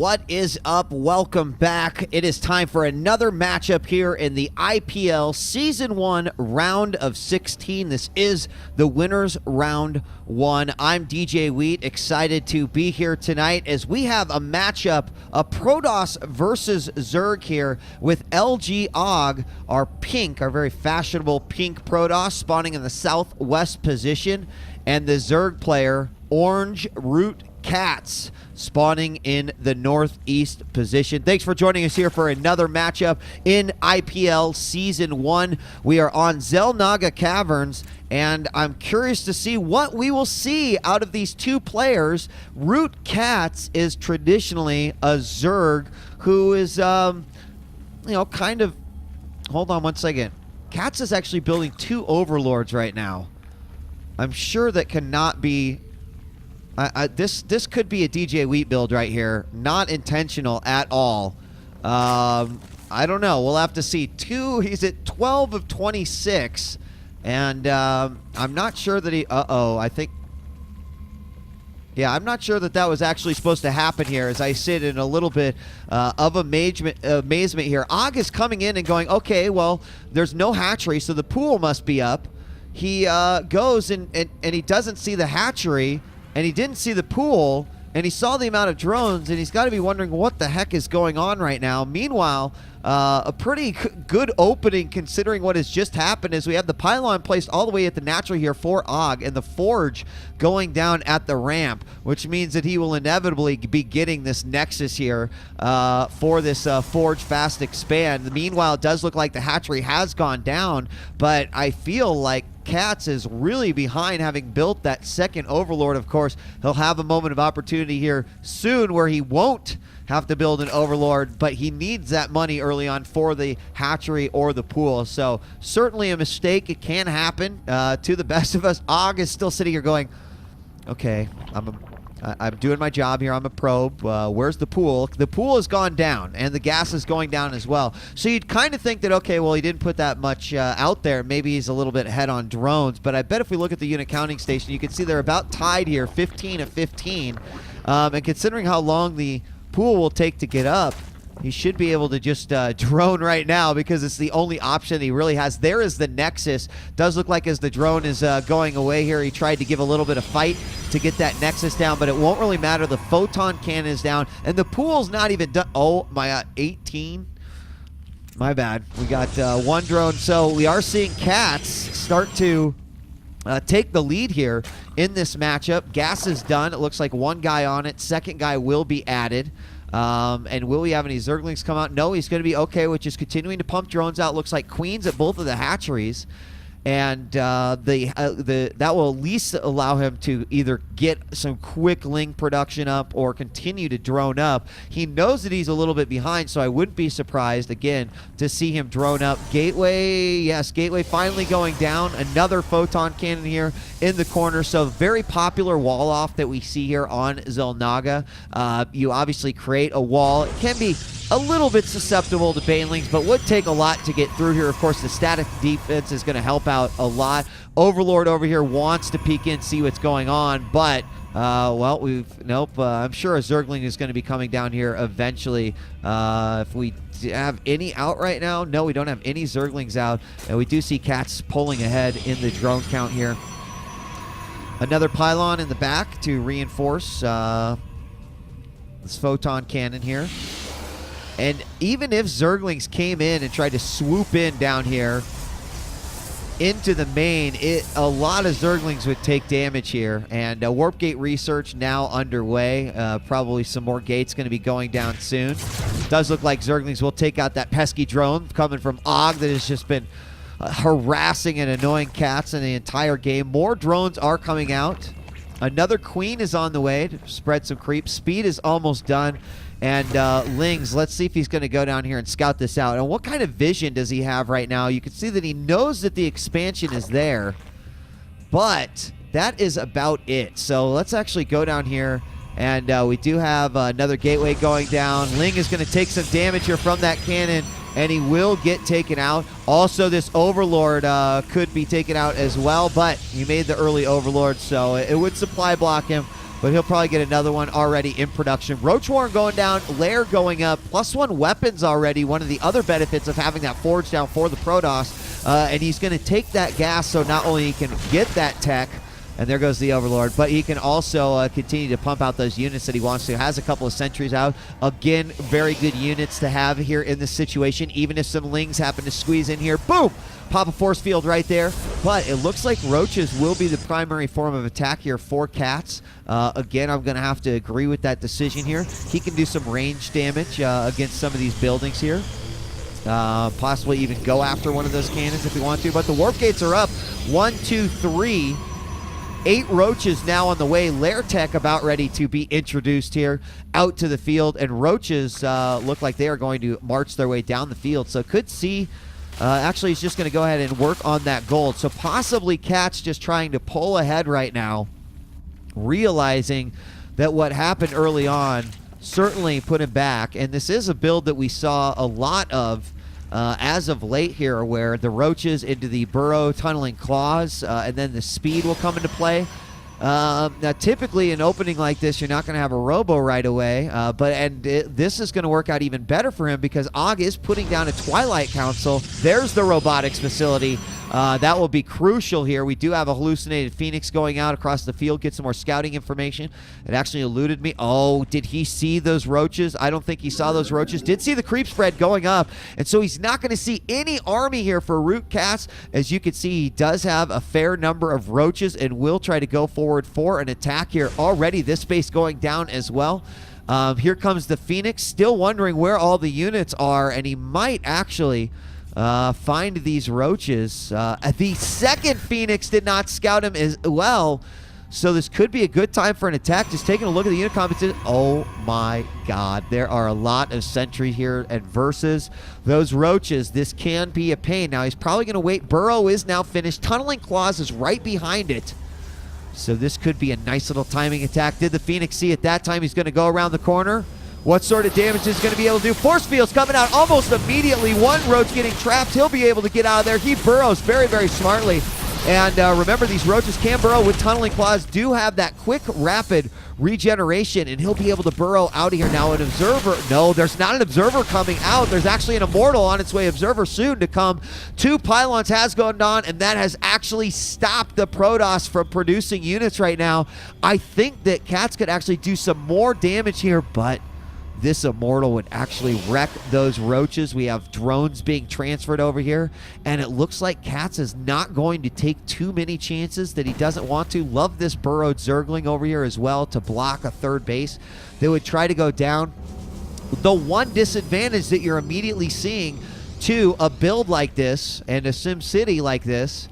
What is up? Welcome back. It is time for another matchup here in the IPL Season 1 Round of 16. This is the Winners Round 1. I'm DJ Wheat, excited to be here tonight as we have a matchup, a Protoss versus Zerg here with LGAgh, our very fashionable pink Protoss spawning in the southwest position, and the Zerg player, orange ROOTCatZ, spawning in the northeast position. Thanks for joining us here for another matchup in IPL Season 1. We are on LGAgh Caverns, and I'm curious to see what we will see out of these two players. ROOTCatZ is traditionally a Zerg who is, kind of... Hold on one second. Katz is actually building two Overlords right now. I'm sure that cannot be... This could be a DJ Wheat build right here. Not intentional at all. I don't know. We'll have to see. He's at 12 of 26. And I'm not sure that he... I think... Yeah, I'm not sure that was actually supposed to happen here as I sit in a little bit of amazement here. Agh is coming in and going, okay, well, there's no hatchery, so the pool must be up. He goes and he doesn't see the hatchery, and he didn't see the pool, and he saw the amount of drones, and he's got to be wondering what the heck is going on right now. Meanwhile, a pretty good opening considering what has just happened is we have the pylon placed all the way at the natural here for Agh, and the forge going down at the ramp, which means that he will inevitably be getting this nexus here for this forge fast expand. Meanwhile, it does look like the hatchery has gone down, but I feel like Katz is really behind, having built that second Overlord. Of course, he'll have a moment of opportunity here soon where he won't have to build an Overlord, but he needs that money early on for the hatchery or the pool. So certainly a mistake. It can happen to the best of us. Agh is still sitting here going, okay, I'm doing my job here. I'm a probe. Where's the pool? The pool has gone down, and the gas is going down as well. So you'd kind of think that, okay, well, he didn't put that much out there. Maybe he's a little bit ahead on drones. But I bet if we look at the unit counting station, you can see they're about tied here, 15 of 15. And considering how long the pool will take to get up, he should be able to just drone right now because it's the only option he really has. There is the Nexus. Does look like as the drone is going away here, he tried to give a little bit of fight to get that Nexus down, but it won't really matter. The photon cannon is down, and the pool's not even done. Oh, my 18. My bad. We got one drone. So we are seeing Katz start to take the lead here in this matchup. Gas is done. It looks like one guy on it. Second guy will be added. And will we have any Zerglings come out? No, he's going to be okay with just continuing to pump drones out. Looks like queens at both of the hatcheries. And that will at least allow him to either get some quick Ling production up or continue to drone up. He knows that he's a little bit behind, so I wouldn't be surprised, again, to see him drone up. Gateway, yes, Gateway finally going down. Another photon cannon here in the corner. So very popular wall off that we see here on LGAgh. You obviously create a wall. It can be a little bit susceptible to banelings, but would take a lot to get through here. Of course, the static defense is going to help out a lot. Overlord over here wants to peek in, see what's going on, but well, nope. I'm sure a Zergling is going to be coming down here eventually. If we have any out right now, no, we don't have any Zerglings out, and we do see Katz pulling ahead in the drone count here. Another pylon in the back to reinforce this photon cannon here. And even if Zerglings came in and tried to swoop in down here into the main, a lot of Zerglings would take damage here. And warp gate research now underway. Probably some more gates going to be going down soon. Does look like Zerglings will take out that pesky drone coming from Agh that has just been harassing and annoying Katz in the entire game. More drones are coming out. Another queen is on the way to spread some creep. Speed is almost done. And Lings, let's see if he's going to go down here and scout this out. And what kind of vision does he have right now? You can see that he knows that the expansion is there, but that is about it. So let's actually go down here, and we do have another gateway going down. Ling is going to take some damage here from that cannon, and he will get taken out. Also, this Overlord could be taken out as well, but he made the early Overlord, so it would supply block him but he'll probably get another one already in production. Roach Warren going down, Lair going up, +1 weapons already, one of the other benefits of having that forge down for the Protoss, and he's going to take that gas so not only he can get that tech, and there goes the Overlord, but he can also continue to pump out those units that he wants to. Has a couple of sentries out. Again, very good units to have here in this situation, even if some Lings happen to squeeze in here. Boom! Pop a force field right there. But it looks like Roaches will be the primary form of attack here for KATZ. Again, I'm going to have to agree with that decision here. He can do some range damage against some of these buildings here. Possibly even go after one of those cannons if we want to. But the warp gates are up. 1, 2, 3. 8 Roaches now on the way. Lair Tech about ready to be introduced here out to the field. And Roaches look like they are going to march their way down the field. So could see, actually he's just going to go ahead and work on that gold. So possibly KATZ just trying to pull ahead right now, realizing that what happened early on certainly put him back. And this is a build that we saw a lot of as of late here, where the Roaches into the burrow tunneling claws, and then the speed will come into play. Now, typically an opening like this, you're not going to have a robo right away, this is going to work out even better for him because AUG is putting down a Twilight Council. There's the robotics facility. That will be crucial here. We do have a hallucinated Phoenix going out across the field, get some more scouting information. It actually eluded me. Oh, did he see those Roaches? I don't think he saw those Roaches. Did see the creep spread going up, and so he's not going to see any army here for ROOTCatZ. As you can see, he does have a fair number of Roaches and will try to go forward for an attack here. Already this base going down as well. Here comes the Phoenix, still wondering where all the units are, and he might actually find these Roaches. The second Phoenix did not scout him as well, so this could be a good time for an attack. Just taking a look at the unit composition. Oh my god, there are a lot of sentry here, and versus those Roaches, this can be a pain. Now he's probably going to wait. Burrow is now finished. Tunneling Claws is right behind it, so this could be a nice little timing attack. Did the Phoenix see at that time he's going to go around the corner? What sort of damage is going to be able to do? Force fields coming out almost immediately. One Roach getting trapped. He'll be able to get out of there. He burrows very, very smartly. And remember, these Roaches can burrow with Tunneling Claws, do have that quick, rapid regeneration, and he'll be able to burrow out of here. Now, an Observer. No, there's not an Observer coming out. There's actually an Immortal on its way. Observer soon to come. 2 pylons has gone on, and that has actually stopped the Protoss from producing units right now. I think that KATZ could actually do some more damage here, but this Immortal would actually wreck those Roaches. We have drones being transferred over here, and it looks like KATZ is not going to take too many chances that he doesn't want to. Love this burrowed Zergling over here as well to block a third base. They would try to go down. The one disadvantage that you're immediately seeing to a build like this and a Sim City like this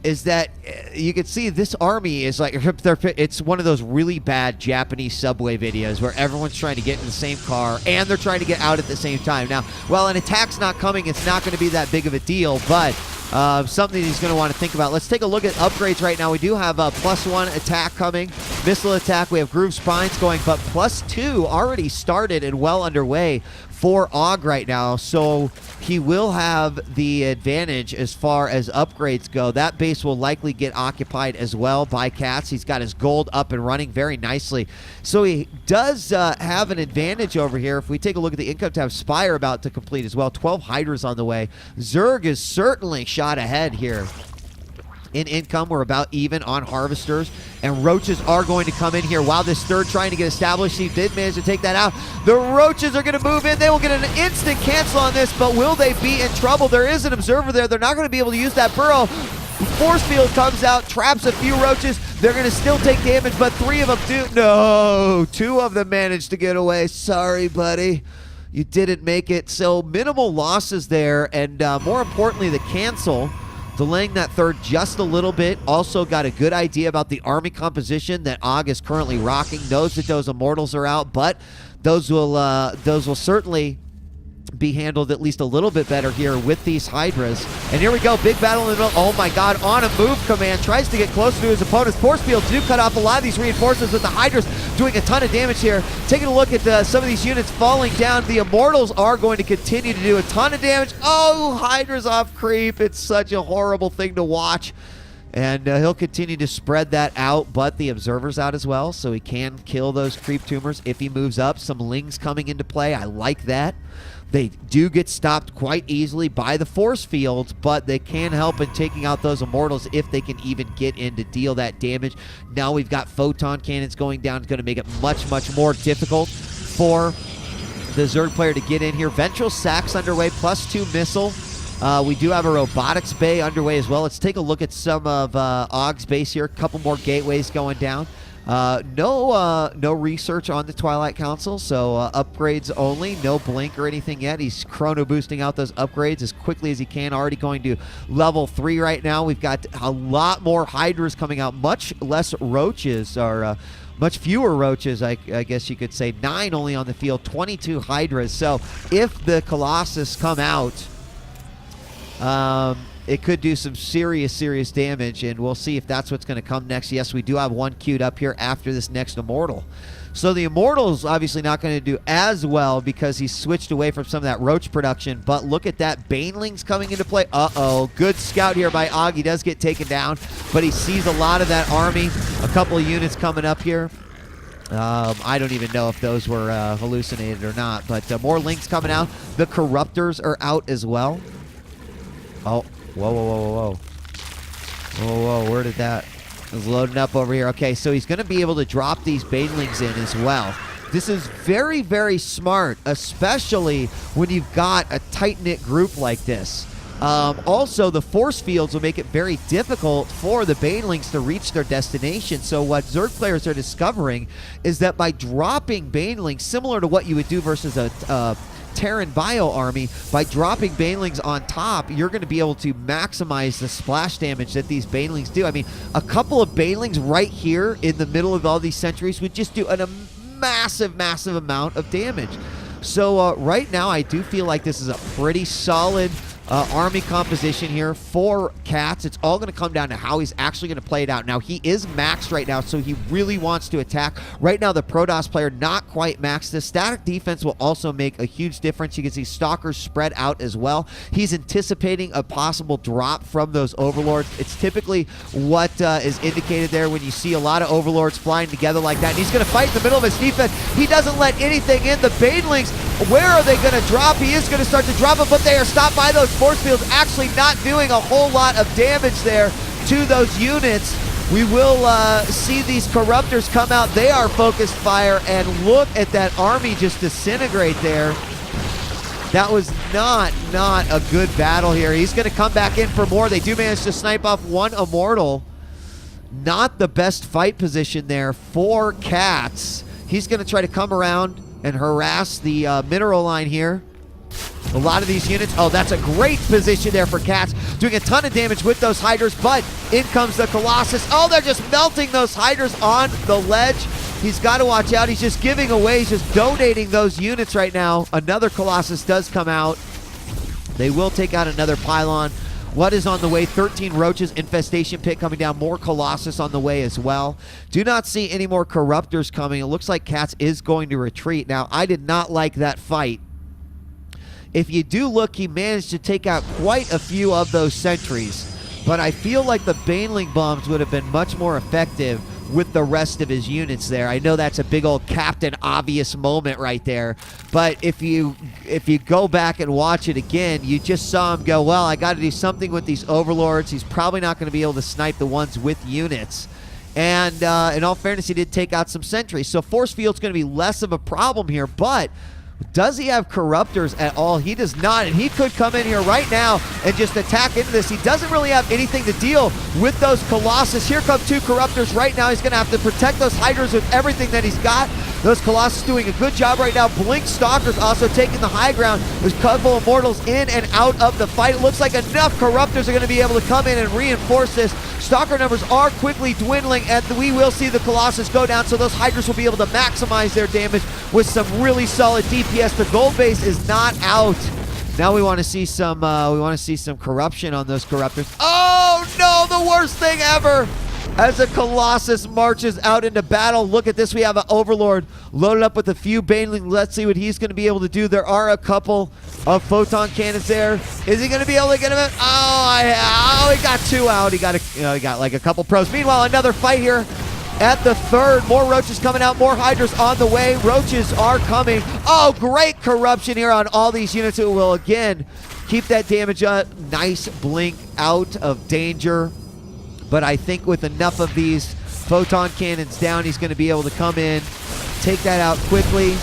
is that you can see this army is like, it's one of those really bad Japanese subway videos where everyone's trying to get in the same car and they're trying to get out at the same time. Now, while an attack's not coming, it's not going to be that big of a deal, but something he's going to want to think about. Let's take a look at upgrades right now. We do have a +1 attack coming, missile attack. We have Groove Spines going, but +2 already started and well underway for AUG right now, so he will have the advantage as far as upgrades go. That base will likely get occupied as well by KATZ. He's got his gold up and running very nicely, so he does have an advantage over here. If we take a look at the income tab, Spire about to complete as well. 12 Hydras on the way. Zerg is certainly shot ahead here in income. We're about even on Harvesters, and Roaches are going to come in here while this third trying to get established. He did manage to take that out. The Roaches are going to move in. They will get an instant cancel on this, but will they be in trouble? There is an Observer there. They're not going to be able to use that burrow. Force field comes out, traps a few Roaches. They're going to still take damage, but 3 of them do. No, 2 of them managed to get away. Sorry, buddy. You didn't make it. So minimal losses there, and more importantly, the cancel delaying that third just a little bit. Also got a good idea about the army composition that AUG is currently rocking. Knows that those Immortals are out, but those will certainly be handled at least a little bit better here with these Hydras. And here we go, big battle in the middle. Oh my god, on a move command, tries to get closer to his opponent's force fields. Do cut off a lot of these reinforcements with the Hydras doing a ton of damage here. Taking a look at some of these units falling down. The Immortals are going to continue to do a ton of damage. Oh, Hydras off creep. It's such a horrible thing to watch. And he'll continue to spread that out, but the Observer's out as well, so he can kill those creep tumors if he moves up. Some Lings coming into play. I like that. They do get stopped quite easily by the force fields, but they can help in taking out those Immortals if they can even get in to deal that damage. Now we've got Photon Cannons going down. It's going to make it much, much more difficult for the Zerg player to get in here. Ventral Sack's underway, +2 missile. We do have a robotics bay underway as well. Let's take a look at some of Ogg's base here. A couple more gateways going down. No research on the Twilight Council, so upgrades only. No blink or anything yet. He's chrono boosting out those upgrades as quickly as he can. Already going to level 3 right now. We've got a lot more Hydras coming out. Much less Roaches, or much fewer Roaches, I guess you could say. 9 only on the field, 22 Hydras. So if the Colossus come out, it could do some serious damage, and we'll see if that's what's going to come next. Yes, we do have one queued up here after this next Immortal. So the Immortal's obviously not going to do as well because he's switched away from some of that Roach production, but look at that. Banelings coming into play. Uh-oh. Good scout here by Ogg. He does get taken down, but he sees a lot of that army. A couple of units coming up here. I don't even know if those were hallucinated or not, but more Lings coming out. The Corruptors are out as well. Oh, whoa. Where did that? It was loading up over here. Okay, so he's going to be able to drop these Banelings in as well. This is very smart, especially when you've got a tight-knit group like this. Also, the force fields will make it very difficult for the Banelings to reach their destination. So what Zerg players are discovering is that by dropping Banelings, similar to what you would do versus a Terran Bio army, by dropping Banelings on top, you're going to be able to maximize the splash damage that these Banelings do. I mean, a couple of Banelings right here in the middle of all these sentries would just do a massive amount of damage. So right now, I do feel like this is a pretty solid army composition here for KATZ. It's all going to come down to how he's actually going to play it out. Now, he is maxed right now, so he really wants to attack. Right now, the Protoss player not quite maxed. The static defense will also make a huge difference. You can see Stalkers spread out as well. He's anticipating a possible drop from those Overlords. It's typically what is indicated there when you see a lot of Overlords flying together like that. And he's going to fight in the middle of his defense. He doesn't let anything in. The Banelings, where are they going to drop? He is going to start to drop them, but they are stopped by those force fields, actually not doing a whole lot of damage there to those units. We will see these Corruptors come out. They are focused fire, and look at that army just disintegrate there. That was not a good battle here. He's going to come back in for more. They do manage to snipe off one Immortal. Not the best fight position there for KATZ. He's going to try to come around and harass the mineral line here. A lot of these units. Oh, that's a great position there for KATZ. Doing a ton of damage with those Hydras, but in comes the Colossus. Oh, they're just melting those Hydras on the ledge. He's got to watch out. He's just giving away. He's just donating those units right now. Another Colossus does come out. They will take out another pylon. What is on the way? 13 Roaches, Infestation Pit coming down. More Colossus on the way as well. Do not see any more Corruptors coming. It looks like KATZ is going to retreat. Now, I did not like that fight. If you do look, he managed to take out quite a few of those sentries, but I feel like the Baneling bombs would have been much more effective with the rest of his units there. I know that's a big old Captain Obvious moment right there, but if you go back and watch it again, you just saw him go, well, I got to do something with these Overlords. He's probably not going to be able to snipe the ones with units. And in all fairness, he did take out some sentries. So force field's going to be less of a problem here, but does he have Corruptors at all? He does not, and he could come in here right now and just attack into this. He doesn't really have anything to deal with those Colossus. Here come two Corruptors right now. He's going to have to protect those Hydras with everything that he's got. Those Colossus doing a good job right now. Blink Stalkers also taking the high ground. There's a couple of Immortals in and out of the fight. It looks like enough Corruptors are going to be able to come in and reinforce this. Stalker numbers are quickly dwindling, and we will see the Colossus go down, so those Hydras will be able to maximize their damage with some really solid DPS. The gold base is not out. Now we want to see some corruption on those Corruptors. Oh no, the worst thing ever. as a Colossus marches out into battle. Look at this. We have an Overlord loaded up with a few Baneling. Let's see what he's going to be able to do. There are a couple of photon cannons there. Is he going to be able to get him out? Oh, he got 2 out. He got like a couple pros. Meanwhile, another fight here at the third. More roaches coming out. More hydras on the way. Roaches are coming. Oh, great corruption here on all these units who will, again, keep that damage up. Nice blink out of danger. But I think with enough of these photon cannons down, he's going to be able to come in, take that out quickly,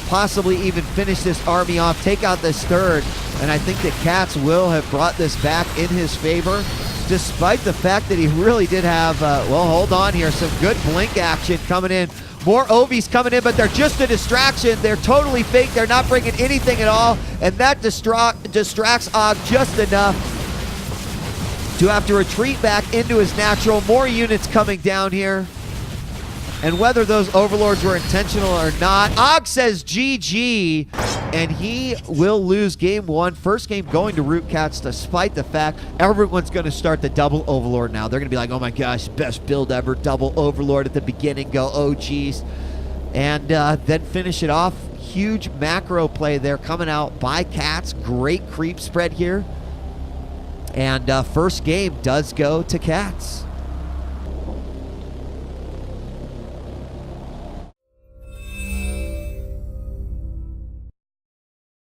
possibly even finish this army off, take out this third. And I think that KATZ will have brought this back in his favor, despite the fact that he really did have, well, hold on here, some good blink action coming in. More OVs coming in, but they're just a distraction. They're totally fake. They're not bringing anything at all. And that distracts AGH just enough to have to retreat back into his natural. More units coming down here. And whether those Overlords were intentional or not, AGH says GG, and he will lose game 1. First game going to ROOTCatZ, despite the fact everyone's going to start the double Overlord now. They're going to be like, oh my gosh, best build ever, double Overlord at the beginning, go OGs. And then finish it off. Huge macro play there coming out by KATZ. Great creep spread here. And first game does go to KATZ.